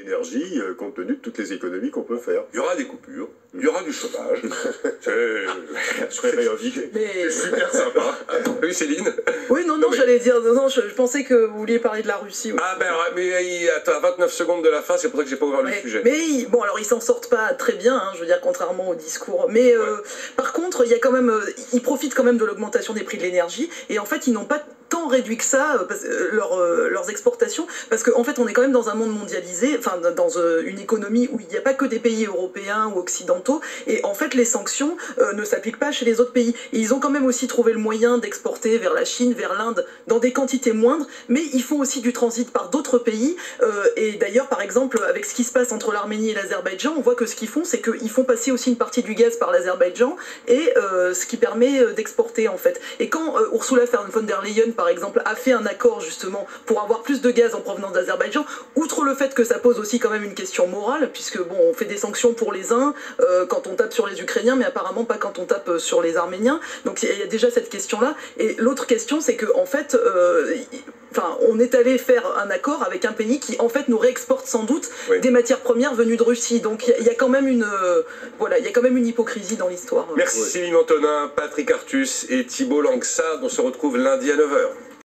Énergie, compte tenu de toutes les économies qu'on peut faire. Il y aura des coupures, il y aura du chômage. C'est super sympa. Oui, Céline. Oui, non, j'allais dire, je pensais que vous vouliez parler de la Russie. Oui. Ah ben, mais attends, à 29 secondes de la fin, c'est pour ça que j'ai pas ouvert le sujet. Mais bon, alors ils s'en sortent pas très bien, hein, je veux dire, contrairement au discours. Mais par contre, il y a quand même, ils profitent quand même de l'augmentation des prix de l'énergie, et en fait, ils n'ont pas tant réduit que ça leurs exportations, parce qu'en fait on est quand même dans un monde mondialisé, enfin dans une économie où il n'y a pas que des pays européens ou occidentaux, et en fait les sanctions ne s'appliquent pas chez les autres pays. Et ils ont quand même aussi trouvé le moyen d'exporter vers la Chine, vers l'Inde, dans des quantités moindres, mais ils font aussi du transit par d'autres pays, et d'ailleurs par exemple avec ce qui se passe entre l'Arménie et l'Azerbaïdjan, on voit que ce qu'ils font, c'est qu'ils font passer aussi une partie du gaz par l'Azerbaïdjan, et ce qui permet d'exporter en fait. Et quand Ursula von der Leyen par exemple, a fait un accord justement pour avoir plus de gaz en provenance d'Azerbaïdjan, outre le fait que ça pose aussi quand même une question morale, puisque bon, on fait des sanctions pour les uns quand on tape sur les Ukrainiens, mais apparemment pas quand on tape sur les Arméniens, donc il y a déjà cette question-là. Et l'autre question, c'est que en fait, on est allé faire un accord avec un pays qui en fait nous réexporte sans doute des matières premières venues de Russie, donc il y a quand même une il y a quand même une hypocrisie dans l'histoire. Merci Céline Antonin, Patrick Artus et Thibault Langsard. On se retrouve lundi à 9 h.